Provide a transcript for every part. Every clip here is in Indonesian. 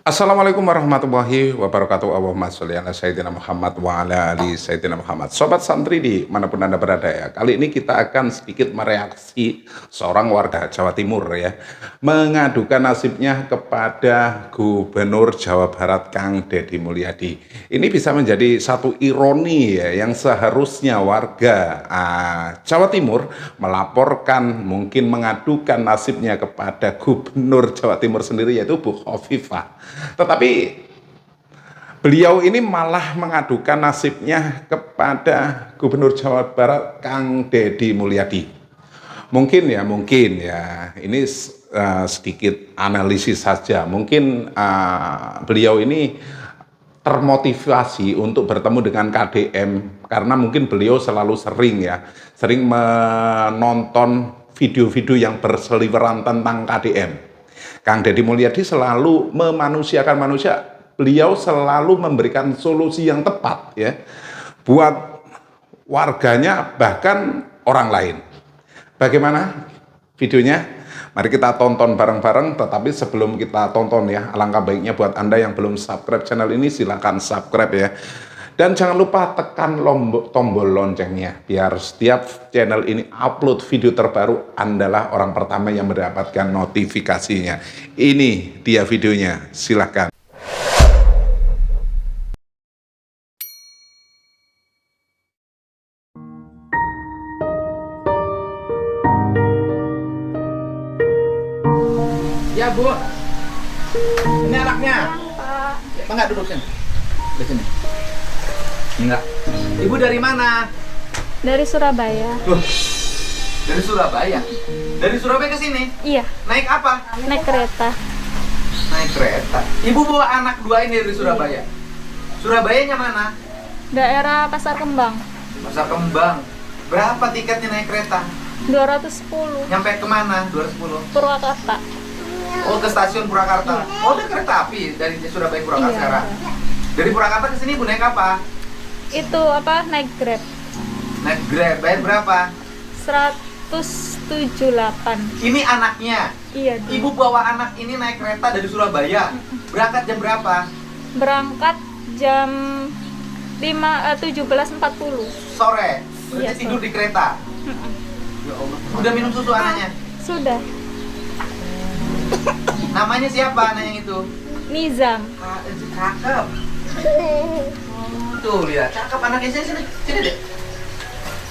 Assalamualaikum warahmatullahi wabarakatuh. Allahumma sholli ala Sayyidina Muhammad wa ala ali Sayyidina Muhammad. Sobat santri di manapun Anda berada ya. Kali ini kita akan sedikit mereaksi seorang warga Jawa Timur ya, mengadukan nasibnya kepada Gubernur Jawa Barat Kang Deddy Mulyadi. Ini bisa menjadi satu ironi ya, yang seharusnya warga Jawa Timur melaporkan, mungkin mengadukan nasibnya kepada Gubernur Jawa Timur sendiri, yaitu Bu Khofifah. Tetapi beliau ini malah mengadukan nasibnya kepada Gubernur Jawa Barat Kang Deddy Mulyadi. Mungkin ya, ini sedikit analisis saja. Mungkin beliau ini termotivasi untuk bertemu dengan KDM karena mungkin beliau selalu sering menonton video-video yang berseliweran tentang KDM. Kang Deddy Mulyadi selalu memanusiakan manusia. Beliau selalu memberikan solusi yang tepat ya buat warganya, bahkan orang lain. Bagaimana videonya? Mari kita tonton bareng-bareng. Tetapi sebelum kita tonton ya, alangkah baiknya buat Anda yang belum subscribe channel ini, silahkan subscribe ya. Dan jangan lupa tekan tombol loncengnya, biar setiap channel ini upload video terbaru, Andalah orang pertama yang mendapatkan notifikasinya. Ini dia videonya, silahkan. Ya Bu, ini anaknya. Pak. Enggak, duduk sini. Di sini. Enggak. Ibu dari mana? Dari Surabaya. Loh, dari Surabaya? Dari Surabaya ke sini? Iya, Naik apa? naik kereta. Naik kereta. Ibu bawa anak dua ini dari Surabaya? Surabayanya mana? Daerah Pasar Kembang. Pasar Kembang. Berapa tiketnya naik kereta? 210. Nyampe kemana? 210. Purwakarta. Oh, ke stasiun Purwakarta. Oh, ada kereta api dari Surabaya ke Purwakarta Iya. sekarang. Dari Purwakarta ke sini Ibu naik apa? Itu naik Grab. Naik Grab. Bayar berapa? 178. Ini anaknya. Iya, Bu. Ibu bawa anak ini naik kereta dari Surabaya. Berangkat jam berapa? Berangkat jam 17.40. Sore. Berarti Iya, tidur sore. di kereta. Mm-mm. Ya Allah. Udah minum susu anaknya? Sudah. Namanya siapa anak yang itu? Nizam. Cakep. Tuh lihat, cakep anaknya. Sini, sini deh.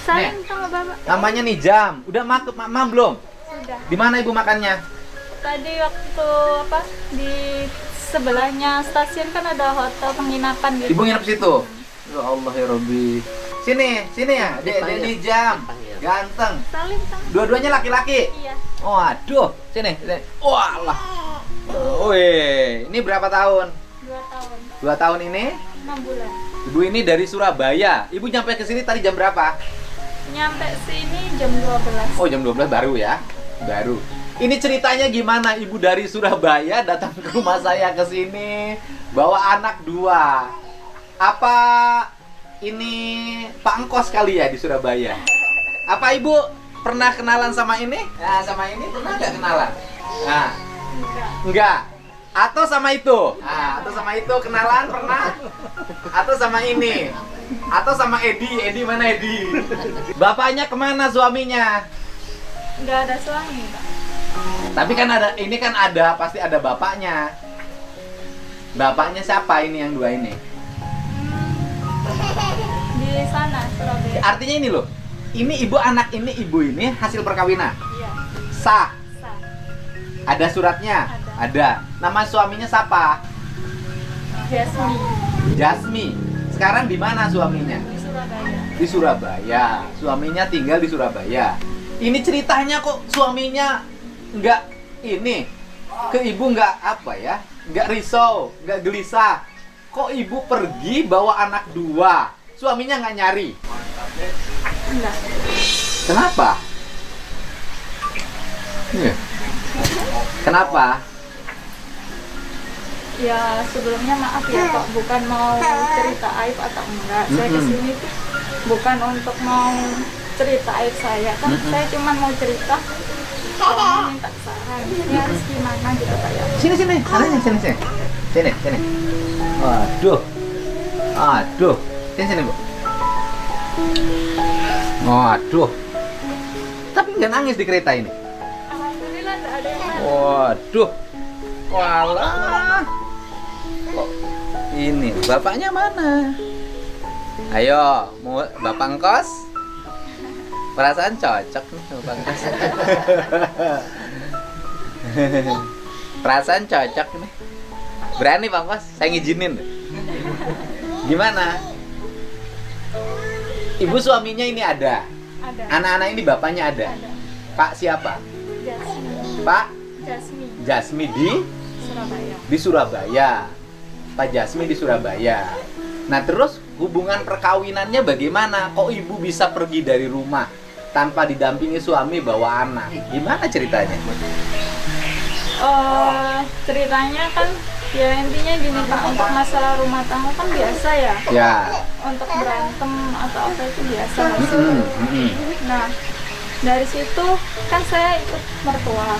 Salim sama Bapak. Namanya Nizam. Udah makan belum? Sudah. Di mana Ibu makannya? Tadi waktu di sebelahnya stasiun kan ada hotel penginapan gitu. Ibu nginep situ. Ya Allah ya Robbi. Sini ya. Dia Nizam. Ganteng. Salim sama. Dua-duanya laki-laki. Iya. Oh, aduh. Sini. Walah. Wih, ini berapa tahun? 2 tahun. 2 tahun ini? 6 bulan. Ibu ini dari Surabaya. Ibu nyampe ke sini tadi jam berapa? Nyampe sini jam 12. Oh, jam 12 baru ya? Baru. Ini ceritanya gimana? Ibu dari Surabaya datang ke rumah saya ke sini bawa anak 2. Apa ini Pak Engkos kali ya di Surabaya? Apa Ibu pernah kenalan sama ini? Nah, sama ini pernah nggak kenalan? Nah, enggak. Atau sama itu? Nah, atau sama itu kenalan pernah? Atau sama ini? Atau sama Edi? Edi mana Edi? Bapaknya kemana suaminya? Nggak ada suami, Pak. Tapi kan ini kan pasti ada bapaknya. Bapaknya siapa ini yang 2 ini? Di sana, Surabaya. Artinya ini loh. Ini ibu ibu ini hasil perkawinan. Iya, Sah. sah. Ada suratnya? Ada. Nama suaminya siapa? Jasmi. Jasmi. Sekarang di mana suaminya? Di Surabaya. Di Surabaya. Suaminya tinggal di Surabaya. Ini ceritanya kok suaminya nggak ini ke ibu nggak apa ya? Nggak risau, nggak gelisah. Kok ibu pergi bawa anak 2? Suaminya nggak nyari. Enggak. Kenapa? Iya. Kenapa? Ya sebelumnya maaf ya Pak, bukan mau cerita aib atau enggak. Saya kesini tuh bukan untuk mau cerita aib saya kan, saya cuma mau cerita minta saran, ini harus gimana gitu Pak ya. Sini, anaknya sini. Sini, sini. Aduh. Aduh. Sini, Bu. Waduh. Tapi nggak nangis di kereta ini. Alhamdulillah nggak ada yang nangis. Waduh. Walah. Kok ini bapaknya mana? Ayo, mau bapak ngkos? Perasaan cocok nih bapak ngkos. Perasaan cocok nih. Berani Bang Kos, saya ngizinin. Gimana? Ibu suaminya ini ada. Ada. Anak-anak ini bapaknya ada. Ada. Pak siapa? Jasmi. Pak Jasmi. Jasmi di Surabaya. Surabaya. Pak Jasmi di Surabaya. Nah, terus hubungan perkawinannya bagaimana? Kok ibu bisa pergi dari rumah tanpa didampingi suami bawa anak? Gimana ceritanya? Ceritanya kan ya intinya gini Pak, untuk masalah rumah tangga kan biasa ya. Ya. Untuk berantem atau apa itu biasa. Nah, dari situ kan saya ikut mertua.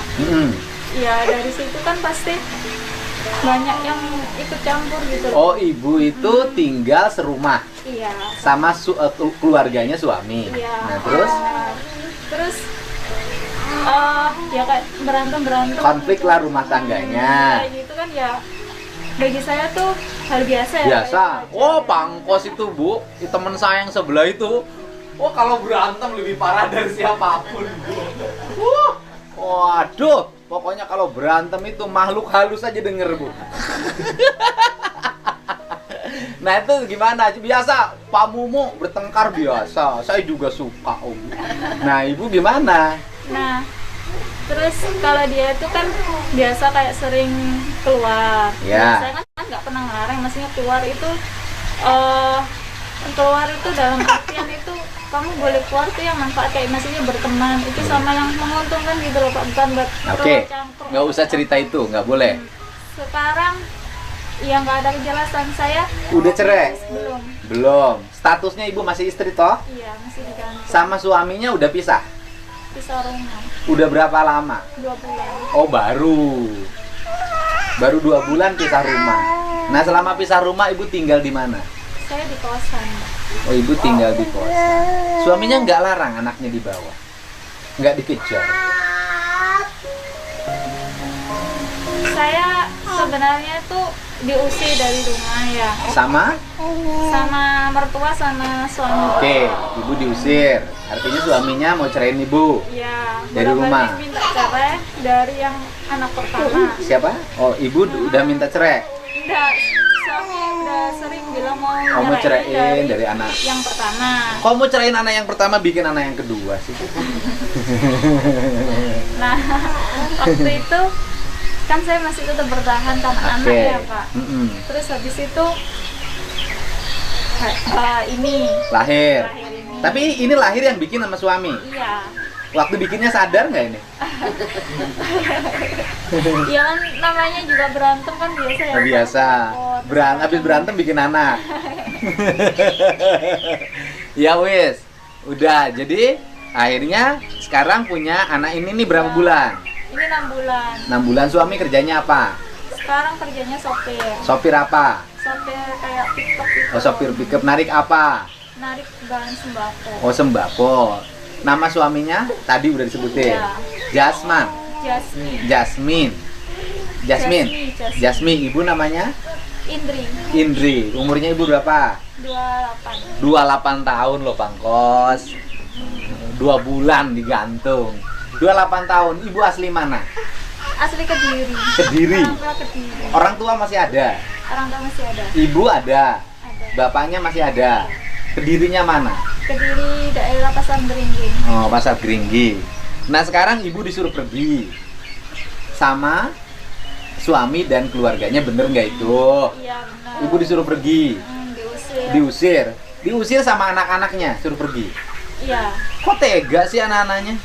Ya dari situ kan pasti banyak yang ikut campur gitu loh. Oh, ibu itu tinggal serumah Iya. sama keluarganya suami. Iya. Nah, terus Terus ya kayak berantem konflik lah rumah tangganya. Kayak gitu kan ya. Bagi saya tuh hal biasa ya. Biasa. kayak gitu Oh, aja. Pangkos itu, Bu. Temen saya yang sebelah itu. Oh, kalau berantem lebih parah dari siapapun, Bu. Waduh, pokoknya kalau berantem itu makhluk halus aja denger, Bu. Nah, itu gimana? Biasa Pak Mumu bertengkar biasa. Saya juga suka, Om. Nah, Ibu gimana? Nah, terus kalau dia itu kan biasa kayak sering keluar. Ya. Saya kan nggak pernah ngelarang, maksudnya keluar itu keluar itu dalam artian itu kamu boleh keluar tuh yang manfaat kayak maksudnya berteman itu sama yang menguntungkan gitu loh Pak, bukan buat Oke, campur. nggak usah cerita itu, nggak boleh. Sekarang ya nggak ada kejelasan, saya Udah cerai? belum. Belum. Statusnya Ibu masih istri toh? Iya, masih diganti. Sama suaminya udah pisah? Pisah rumah Udah berapa lama? 2 bulan. Oh, baru 2 bulan pisah rumah. Nah, selama pisah rumah Ibu tinggal di mana? Saya di kosan. Oh, Ibu tinggal di kosan. Suaminya nggak larang anaknya di bawah? Nggak dikejar? Saya sebenarnya tuh diusir dari rumah ya, Sama? sama mertua sama suami. Oke, Ibu diusir. Artinya suaminya mau ceraiin Ibu. Iya. Dari rumah? bolak-balik minta cerai dari yang anak pertama. Siapa? Oh, Ibu udah minta cerai? Enggak, suami udah sering bilang mau Oh, mau nyeraiin ceraiin dari anak. yang pertama. Kok mau ceraiin anak yang pertama bikin anak yang kedua sih? Nah, waktu itu kan saya masih tetap bertahan karena anak Oke. ya Pak. Terus habis itu ini Lahir. lahir ini. Tapi ini lahir yang bikin sama suami. Iya. Waktu bikinnya sadar nggak ini? Ya kan namanya juga berantem kan biasa ya. Biasa. Pak. Habis berantem bikin anak. Ya wis. Udah. Jadi akhirnya sekarang punya anak ini nih berapa bulan? Ini 6 bulan. 6 bulan. Suami kerjanya apa? Sekarang kerjanya sopir. Sopir apa? Sopir kayak pick-up gitu. Oh, sopir pickup. Narik apa? Narik bahan sembako. Oh, sembako. Nama suaminya tadi udah disebutin. Iya. Jasman. Jasmine. Jasmine. Jasmine. Jasmine. Jasmine. Ibu namanya Indri. Indri. Umurnya Ibu berapa? 28. 28 tahun loh, Pangkos. 2 bulan digantung. 28 tahun. Ibu asli mana? Asli Kediri. Kediri. Orang tua Kediri. Orang tua masih ada. Orang tua masih ada. Ibu ada. Ada. Bapaknya masih ada. Kedirinya mana? Kediri daerah Pasar Beringin. Oh, Pasar Geringgi. Nah, sekarang Ibu disuruh pergi sama suami dan keluarganya, bener nggak itu? Iya benar. Ibu disuruh pergi, Diusir. diusir sama anak-anaknya, suruh pergi. Iya. Kok tega sih anak-anaknya?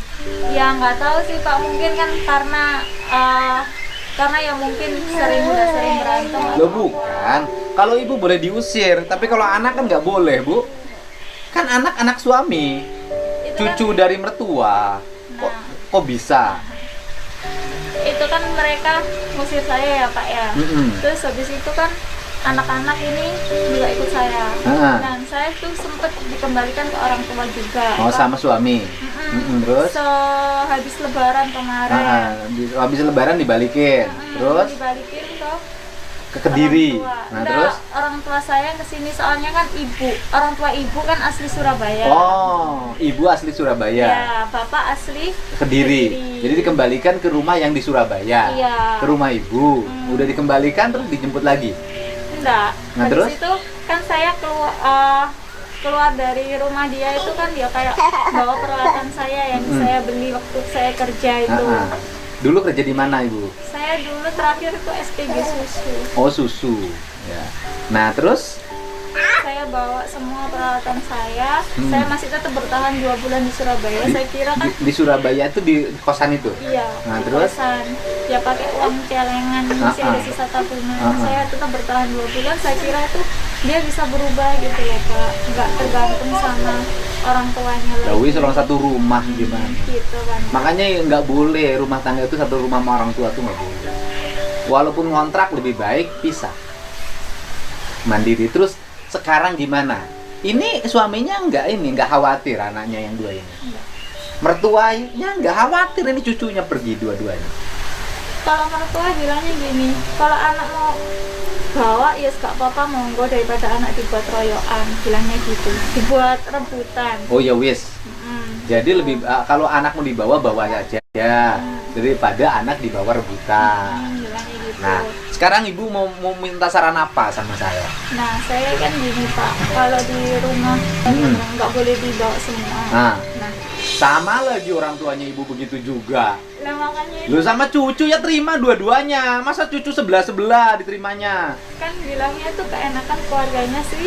Ya nggak tahu sih Pak, mungkin kan karena ya mungkin udah sering berantem. Loh bukan, kalau Ibu boleh diusir, tapi kalau anak kan nggak boleh, Bu. Kan anak suami, Itu kan- cucu dari mertua. Kok bisa? itu itu kan mereka ngusir saya ya Pak ya. Terus habis itu kan anak-anak ini juga ikut saya. Dan saya tuh sempet dikembalikan ke orang tua juga. Oh, sama suami. Terus? Habis lebaran kemarin. Habis lebaran dibalikin. Terus? Dibalikin ke Kediri. Nah, terus orang tua saya kesini soalnya kan orang tua ibu kan asli Surabaya. Oh, ibu asli Surabaya. Ya, bapak asli Kediri. Jadi dikembalikan ke rumah yang di Surabaya. Iya. Ke rumah ibu. Udah dikembalikan terus dijemput lagi. Enggak. Nah, habis terus? itu kan saya keluar dari rumah dia itu kan dia kayak bawa peralatan saya yang saya beli waktu saya kerja itu. Dulu kerja di mana ibu? Saya dulu terakhir itu SPG susu. Oh, susu. Ya. Nah, terus? Saya bawa semua peralatan saya. Saya masih tetap bertahan 2 bulan di Surabaya. Saya kira kan Di Surabaya itu di kosan itu? iya. Nah, di terus? kosan. Ya pakai uang celengan masih ada sisa tabungan. Saya tetap bertahan 2 bulan. Saya kira itu dia bisa berubah gitu loh Pak. Nggak tergantung sama orang tuanya lagi. Dawi selama satu rumah gimana? Gitu kan. Makanya nggak boleh rumah tangga itu satu rumah sama orang tua tuh nggak boleh. Walaupun ngontrak lebih baik pisah. Mandiri. Terus sekarang gimana? Ini suaminya nggak khawatir anaknya yang 2 ini. Mertuanya nggak khawatir ini cucunya pergi dua-duanya. Kalau mertua bilangnya gini, kalau anak mau bawa ya gak apa-apa monggo daripada anak dibuat royoan, bilangnya gitu, dibuat rebutan. Oh ya wis. Jadi lebih kalau anak mau dibawa bawa aja daripada anak dibawa rebutan. Bilangnya gitu. Nah, sekarang ibu mau minta saran apa sama saya? Nah, saya kan gini Pak, kalau di rumah nggak boleh dibawa semua. Nah, sama lagi orang tuanya ibu begitu juga. Nah makanya Lu sama cucu ya terima dua-duanya. Masa cucu sebelah-sebelah diterimanya? kan bilangnya tuh keenakan keluarganya sih.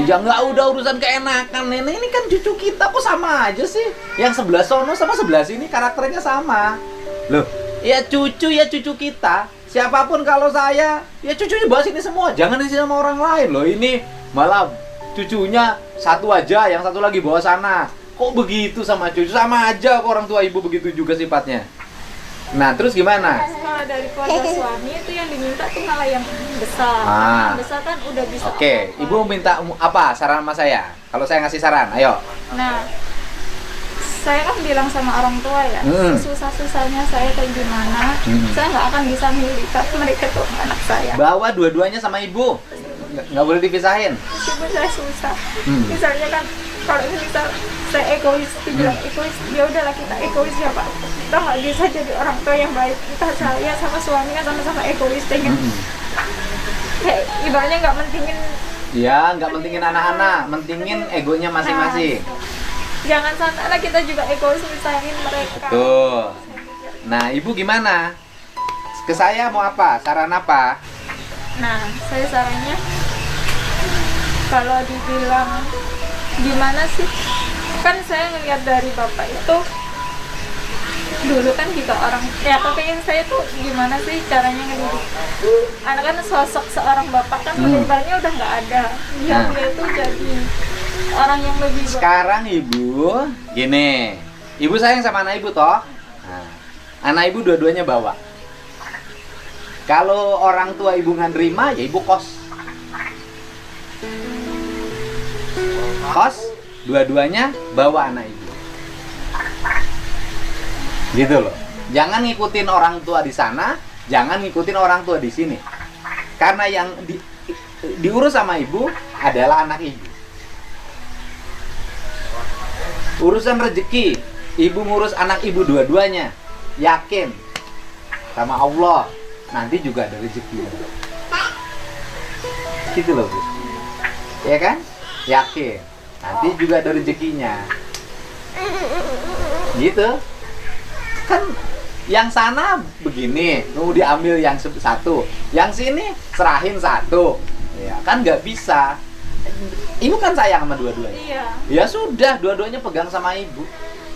Ya nggak udah urusan keenakan nenek, ini kan cucu kita kok sama aja sih. Yang sebelah sono sama sebelah sini karakternya sama. Loh, ya cucu kita. Siapapun kalau saya, ya cucunya bawa sini semua. Jangan di sini sama orang lain loh. Ini malah cucunya satu aja, yang satu lagi bawa sana. Kok begitu sama cucu? Sama aja kok orang tua ibu begitu juga sifatnya. Nah, terus gimana? Kalau dari keluarga suami itu yang diminta tuh malah yang besar. Yang besar kan udah bisa. Oke, ibu minta apa saran sama saya? Kalau saya ngasih saran, ayo. Nah, saya kan bilang sama orang tua ya, susah-susahnya saya kayak gimana, saya nggak akan bisa milih tapi mereka tuh anak saya. Bawa dua-duanya sama ibu, nggak boleh dipisahin. Meskipun saya susah, misalnya kan kalau ini misal saya egois, dibilang egois, ya udahlah kita egois ya Pak. Kita nggak bisa jadi orang tua yang baik. Kita saya sama suami kan sama-sama egois, pengen kayak ibaratnya nggak mentingin. Ya, nggak mentingin anak-anak, mentingin egonya masing-masing. Jangan sampai lah kita juga egois misahin mereka. Tuh. Nah, ibu gimana? Ke saya mau apa? Saran apa? Nah, saya sarannya kalau dibilang gimana sih? Kan saya ngeliat dari bapak itu dulu kan juga orang ya kepengen saya tuh gimana sih caranya ngedidik anak kan sosok seorang bapak kan lebarnya udah nggak ada. Dia tuh jadi orang yang lebih sekarang ibu gini, ibu sayang sama anak ibu toh. Nah, anak ibu dua-duanya bawa. Kalau orang tua ibu nggak nerima ya ibu kos dua-duanya bawa anak ibu gitu loh. Jangan ngikutin orang tua di sana, jangan ngikutin orang tua di sini, karena yang diurus sama ibu adalah anak ibu. Urusan rezeki, ibu ngurus anak ibu dua-duanya. Yakin sama Allah, nanti juga ada rezeki. Gitu loh, Bu. Ya kan? Yakin, nanti juga ada rezekinya. Gitu. Kan yang sana begini, mau diambil yang satu, yang sini serahin satu. Ya, kan nggak bisa. Ibu kan sayang sama dua-duanya. Iya. Ya sudah, dua-duanya pegang sama ibu.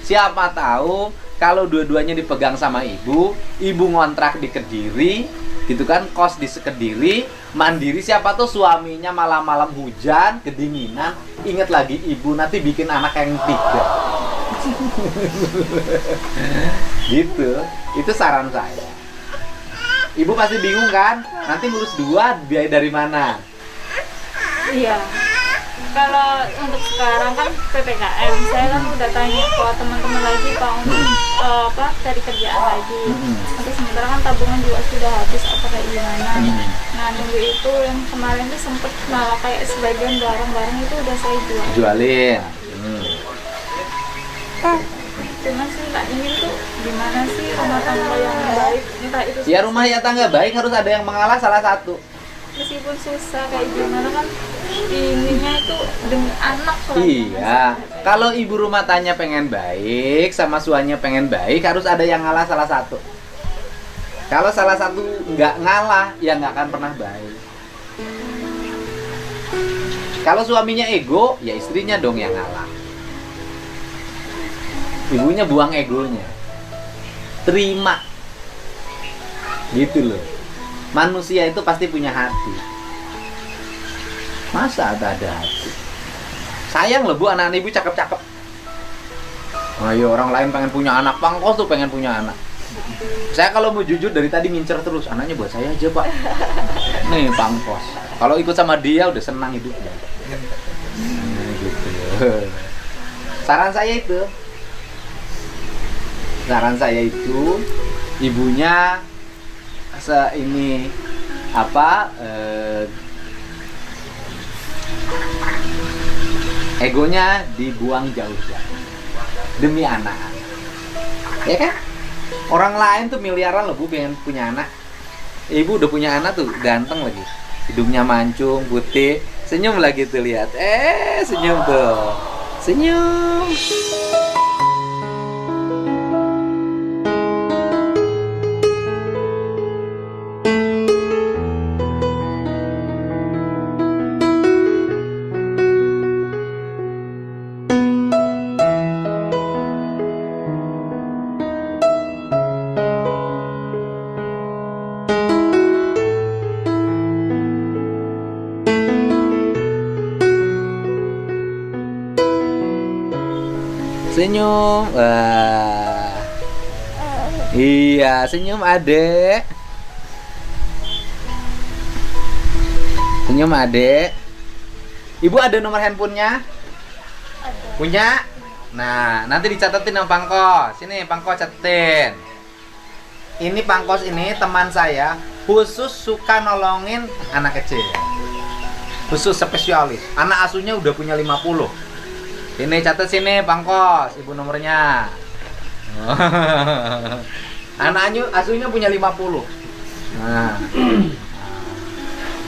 Siapa tahu kalau dua-duanya dipegang sama ibu ngontrak di Kediri, gitu kan, kos di Kediri, mandiri. Siapa tahu suaminya malam-malam hujan, kedinginan, inget lagi ibu, nanti bikin anak yang 3. Gitu. Itu saran saya. Ibu pasti bingung kan? Nanti ngurus 2 biaya dari mana? Iya. Kalau untuk sekarang kan PPKM, saya kan udah tanya ke teman-teman lagi Pak untuk cari kerjaan lagi. Nanti sementara kan tabungan juga sudah habis apa kayak gimana. Nah nunggu itu yang kemarin tuh sempet malah kayak sebagian barang-barang itu udah saya jual. Jualin. Cuman sih Kak ingin tuh gimana sih rumah tangga yang baik, entah itu Ya rumah tangga baik harus ada yang mengalah salah satu. meskipun susah kayak gimana kan inginnya itu demi anak lah. Iya, kalau ibu rumah tangga pengen baik sama suaminya pengen baik harus ada yang ngalah salah satu. Kalau salah satu nggak ngalah ya nggak akan pernah baik. Kalau suaminya ego ya istrinya dong yang ngalah. Ibunya buang egonya, terima gitu loh. Manusia itu pasti punya hati. Masa ada hati? Sayang loh bu, anak ibu cakep-cakep. Ayo orang lain pengen punya anak, pangkos tuh pengen punya anak. Saya kalau mau jujur dari tadi ngincer terus, anaknya buat saya aja pak. Nih pangkos. Kalau ikut sama dia udah senang hidupnya. Gitu. Saran saya itu, ibunya egonya dibuang jauh-jauh demi anak-anak, ya kan? Orang lain tuh miliaran loh bu pengen punya anak. Ibu udah punya anak tuh ganteng lagi, hidungnya mancung, putih, senyum lagi tuh lihat, senyum tuh, senyum. Senyum, wah, iya senyum adek, senyum adek. Ibu ada nomor handphonenya? Ada. Punya? Nah, nanti dicatetin sama Pangkos. Sini Pangkos catetin. Ini Pangkos ini teman saya, khusus suka nolongin anak kecil. Khusus spesialis. Anak asuhnya udah punya 50. Ini catat sini Pangkos, ibu nomornya. Anaknya asuhnya punya 50. Nah.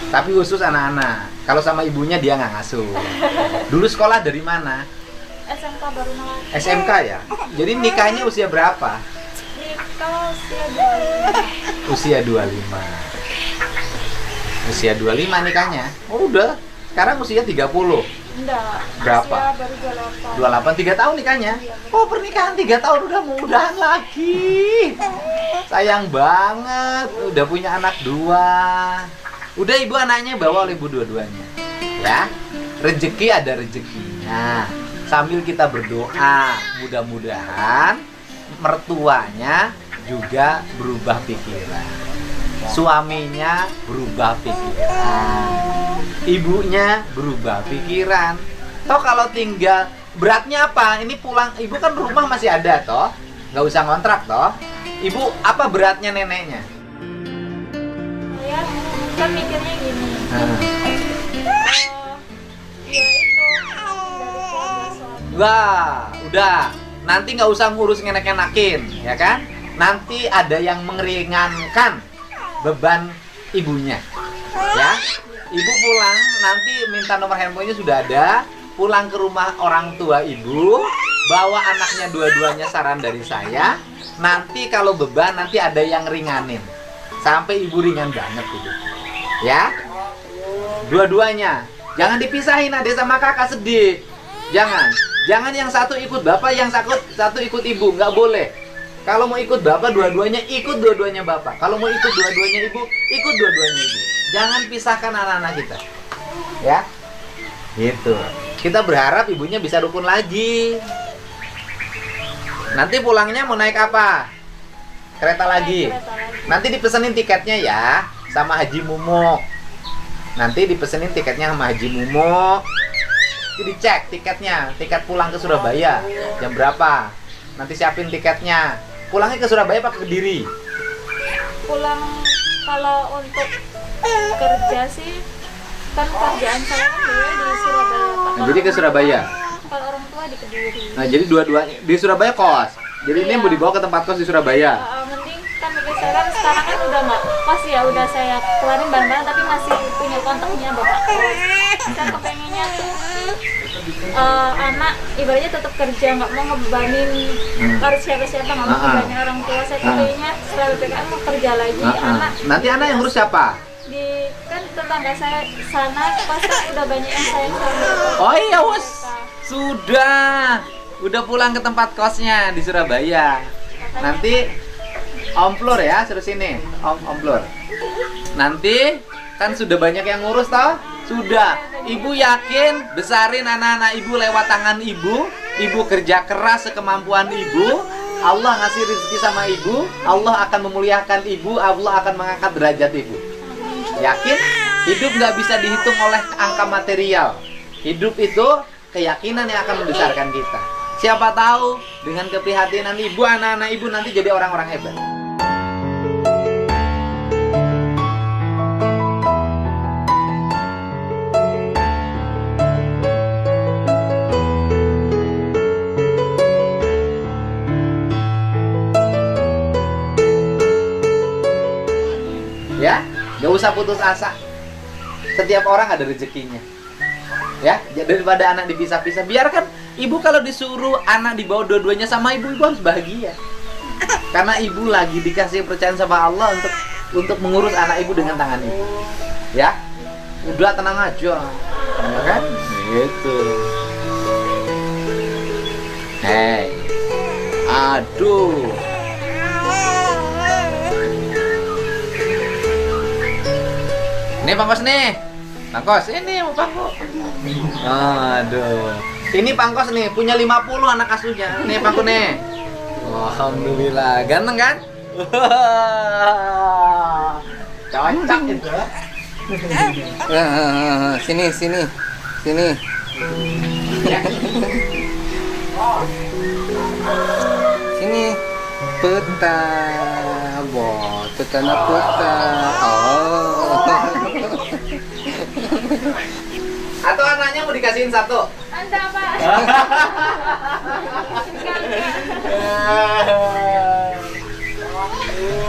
Tapi khusus anak-anak. Kalau sama ibunya dia nggak ngasuh. Dulu sekolah dari mana? SMK baru mulai. SMK ya. Jadi nikahnya usia berapa? Nikah Usia usia 25. 25. Usia 25 nikahnya. Oh, udah. Sekarang usia 30. Enggak. Berapa? Usia baru 28. 3 tahun nikahnya. Iya, betul. Oh, pernikahan 3 tahun udah mudahan lagi. Sayang banget, udah punya anak 2. Udah ibu anaknya bawa oleh ibu dua-duanya. Ya. Rezeki ada rezekinya. Sambil kita berdoa, mudah-mudahan mertuanya juga berubah pikiran. Suaminya berubah pikiran. Ibunya berubah pikiran. Toh kalau tinggal beratnya apa? Ini pulang, ibu kan rumah masih ada toh, nggak usah ngontrak toh. Ibu apa beratnya neneknya? Saya kan mikirnya gini. Ya itu dari keluarga suami. Wah, udah. Nanti nggak usah ngurus ngenek-ngenakin, ya kan? Nanti ada yang meringankan beban ibunya, ya. Ibu pulang, nanti minta nomor handphonenya sudah ada. Pulang ke rumah orang tua ibu, bawa anaknya dua-duanya, saran dari saya. Nanti kalau beban nanti ada yang ringanin, sampai ibu ringan banget gitu, ya. Dua-duanya, jangan dipisahin adik sama kakak, sedih. Jangan yang satu ikut bapak, yang satu ikut ibu, nggak boleh. Kalau mau ikut bapak, dua-duanya ikut dua-duanya bapak. Kalau mau ikut dua-duanya ibu, ikut dua-duanya ibu. Jangan pisahkan anak-anak kita, ya. Gitu. Kita berharap ibunya bisa rukun lagi. Nanti pulangnya mau naik apa? Kereta lagi. Kereta lagi. Nanti dipesenin tiketnya ya sama Haji Mumu. Nanti dipesenin tiketnya sama Haji Mumu. Jadi cek tiketnya, tiket pulang ke Surabaya jam berapa? Nanti siapin tiketnya. Pulangnya ke Surabaya apa ke Kediri? Pulang kalau untuk kerja sih kan kerjaan saya kan dulu di Surabaya Pak. Nah, jadi ke Surabaya. Kalau orang tua di Kediri. Nah, jadi dua-duanya di Surabaya kos. Jadi ini Iya. mau dibawa ke tempat kos di Surabaya. Mending kan bagi saya kan sekarang kan udah nggak kos ya, udah saya keluarin barang-barang tapi masih punya kontaknya bapak kos. Saya kepengennya tuh anak ibaratnya tetap kerja, nggak mau ngebebanin harus siapa-siapa, nggak mau ngebebanin orang tua. Saya kepengennya setelah BPKM mau kerja lagi. Anak Nanti anak yang ngurus siapa? di kan tetangga saya sana pasti udah banyak yang sayang sama Oh iya, Wus. Sudah. Udah pulang ke tempat kosnya di Surabaya. Nanti Om Plur ya, suruh sini. Om Plur. Nanti kan sudah banyak yang ngurus toh? Sudah. Ibu yakin besarin anak-anak ibu lewat tangan ibu. Ibu kerja keras sekemampuan ibu. Allah ngasih rezeki sama ibu. Allah akan memuliakan ibu. Allah akan mengangkat derajat ibu. Yakin? Hidup nggak bisa dihitung oleh angka material. Hidup itu keyakinan yang akan membesarkan kita. Siapa tahu dengan keprihatinan ibu, anak-anak ibu nanti jadi orang-orang hebat. Ya, nggak usah putus asa. Setiap orang ada rezekinya. Ya, daripada anak dipisah-pisah, biarkan ibu kalau disuruh anak dibawa dua-duanya sama ibu, ibu harus bahagia. Karena ibu lagi dikasih kepercayaan sama Allah untuk mengurus anak ibu dengan tangan ibu. Ya, udah tenang aja, ya kan? Gitu. Hei, aduh. Ini Pangkos nih. Pangkos, ini mau Pangkos. Aduh. Ini Pangkos nih, punya 50 anak asuhnya. Nih Pangkos nih. Alhamdulillah, ganteng kan? Cocok itu. Sini. Sini. Peta. Bo, tetana peta. Oh. Atau anaknya mau dikasihin satu? Anda Pak.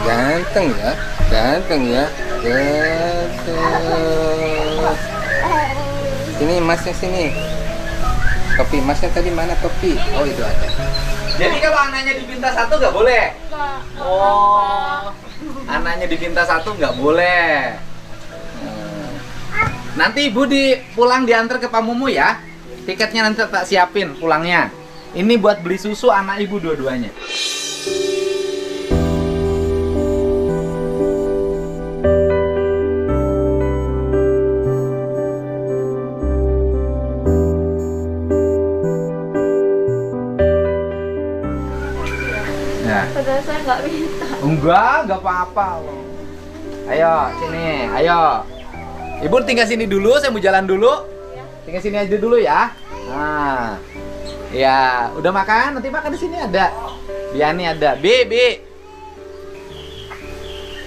Ganteng ya. Ganteng. Sini masnya sini. Topi masnya tadi mana topi? Oh itu ada. Jadi kalau anaknya dipinta satu nggak boleh? Pak. Oh, anaknya dipinta satu nggak boleh. Nanti ibu pulang diantar ke Pak Mumu ya. Tiketnya nanti tak siapin pulangnya. Ini buat beli susu anak ibu dua-duanya. Nah. Padahal saya nggak minta. Enggak apa-apa loh. Ayo, sini, ayo. Ibu tinggal sini dulu, saya mau jalan dulu. Tinggal sini aja dulu ya. Nah. Ya, udah makan? Nanti makan di sini ada. Biani ada. Bi.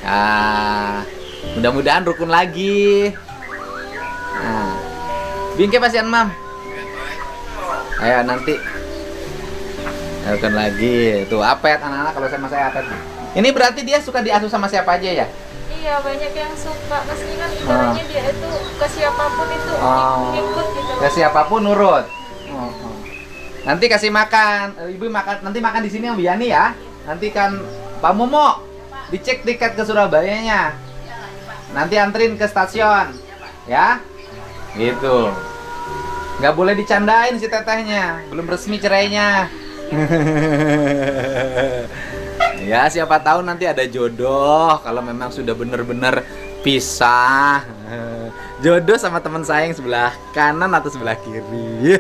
Ah. Mudah-mudahan rukun lagi. Nah. Bingke pasian Mam. Ayo nanti. Rukun lagi. Tuh, apet anak-anak kalau sama saya apet. Ini berarti dia suka diasuh sama siapa aja ya? Iya, banyak yang suka. Kesini kan ibaratnya dia itu ke siapapun itu ikut gitu. Ke siapapun nurut. Nanti kasih makan. Ibu makan, nanti makan di sini Om Biani ya. Nanti kan Pak Momo dicek tiket ke Surabayanya. Nanti anterin ke stasiun. Ya. Gitu. Nggak boleh dicandain si tetehnya. Belum resmi cerainya. Ya, siapa tahu nanti ada jodoh kalau memang sudah benar-benar pisah. Jodoh sama teman saya yang sebelah kanan atau sebelah kiri.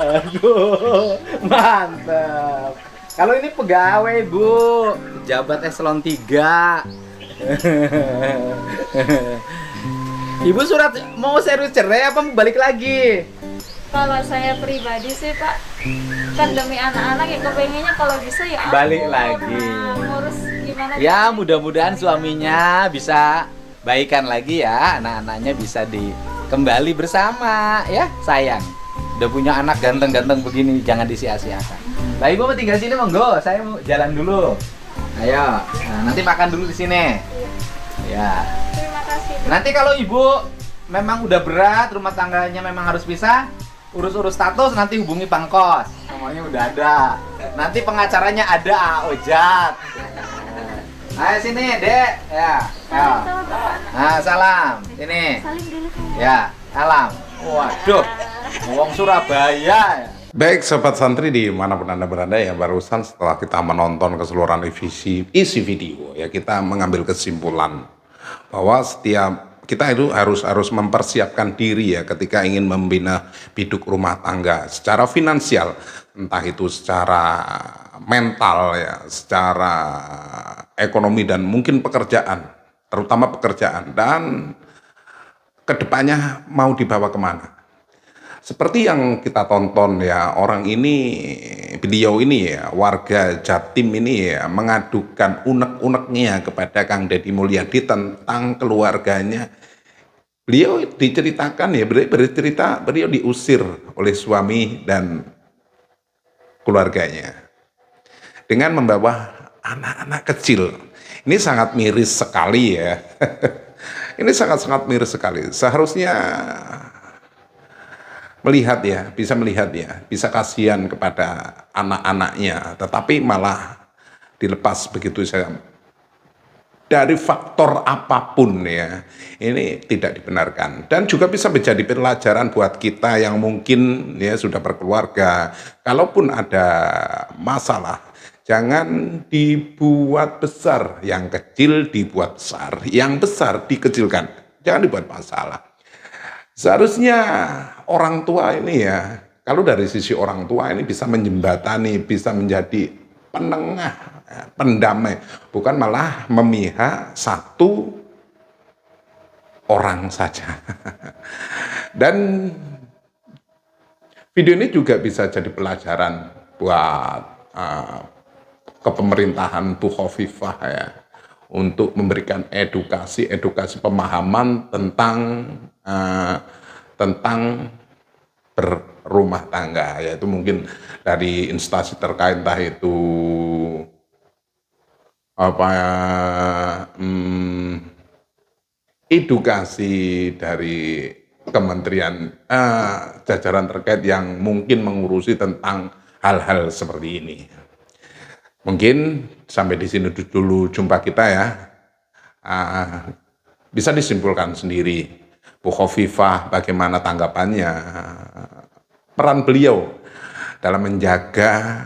Aduh, mantap. Kalau ini pegawai, Bu, pejabat eselon 3. Ibu surat mau serius cerai apa mau balik lagi? Kalau saya pribadi sih Pak, kan demi anak-anak ya kepengennya kalau bisa ya Balik akur. lagi. Nah, ngurus gimana? Ya, mudah-mudahan suaminya bisa baikan lagi ya, anak-anaknya bisa kembali bersama ya, sayang. Udah punya anak ganteng-ganteng begini, jangan disia-siakan. Lah Ibu mau tinggal sini monggo, saya mau jalan dulu. Ayo, nah, nanti makan dulu di sini. Ya. Terima kasih. Pak. Nanti kalau Ibu memang udah berat, rumah tangganya memang harus pisah, urus-urus status nanti hubungi Pangkos. Nomornya udah ada. Nanti pengacaranya ada, Ojat. Ayo sini, Dek. Ya. Ayo. Salim sama Bapak. Nah, salam. Ini. Salim dulu kan. Ya, salam. Waduh. Wong Surabaya. Baik, sobat santri dimanapun Anda berada ya, barusan setelah kita menonton keseluruhan isi video ya, kita mengambil kesimpulan bahwa setiap kita itu harus mempersiapkan diri ya ketika ingin membina biduk rumah tangga secara finansial, entah itu secara mental ya, secara ekonomi dan mungkin pekerjaan, terutama pekerjaan, dan kedepannya mau dibawa kemana. Seperti yang kita tonton ya, beliau ini ya, warga Jatim ini ya, mengadukan unek-uneknya kepada Kang Deddy Mulyadi tentang keluarganya. Beliau diceritakan ya, bercerita beliau diusir oleh suami dan keluarganya dengan membawa anak-anak kecil. Ini sangat miris sekali ya. Ini sangat-sangat miris sekali. Seharusnya bisa kasihan kepada anak-anaknya, tetapi malah dilepas begitu saja. Dari faktor apapun ya, ini tidak dibenarkan. Dan juga bisa menjadi pelajaran buat kita yang mungkin ya sudah berkeluarga. Kalaupun ada masalah, jangan dibuat besar, yang kecil dibuat besar, yang besar dikecilkan. Jangan dibuat masalah. Seharusnya orang tua ini ya, kalau dari sisi orang tua ini bisa menjembatani, bisa menjadi penengah, pendamai, bukan malah memihak satu orang saja. Dan video ini juga bisa jadi pelajaran buat kepemerintahan Bu Khofifah ya, untuk memberikan edukasi pemahaman tentang berumah tangga, yaitu mungkin dari instansi terkait, entah itu edukasi dari kementerian jajaran terkait yang mungkin mengurusi tentang hal-hal seperti ini. Mungkin sampai di sini dulu jumpa kita ya. Bisa disimpulkan sendiri Bu Khofifah bagaimana tanggapannya, peran beliau dalam menjaga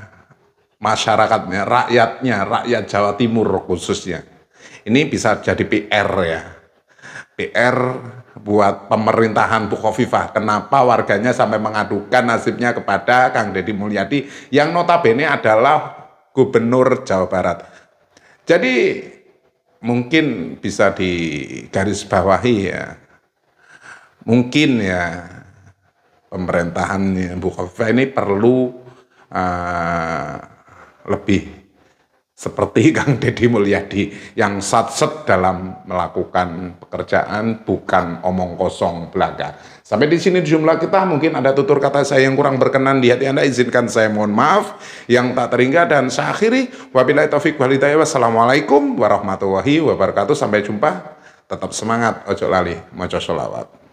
masyarakatnya, rakyat Jawa Timur khususnya. Ini bisa jadi PR ya. PR buat pemerintahan Bu Khofifah. Kenapa warganya sampai mengadukan nasibnya kepada Kang Deddy Mulyadi yang notabene adalah Gubernur Jawa Barat. Jadi mungkin bisa digarisbawahi ya. Mungkin ya pemerintahan Bu Khofifah ini perlu lebih seperti Kang Deddy Mulyadi yang satset dalam melakukan pekerjaan, bukan omong kosong belaka. Sampai di sini jumlah kita, mungkin ada tutur kata saya yang kurang berkenan di hati Anda, izinkan saya mohon maaf yang tak terhingga, dan saya akhiri wabillahi taufik wal hidayah. Wassalamualaikum warahmatullahi wabarakatuh. Sampai jumpa, tetap semangat, ojo lali maca sholawat.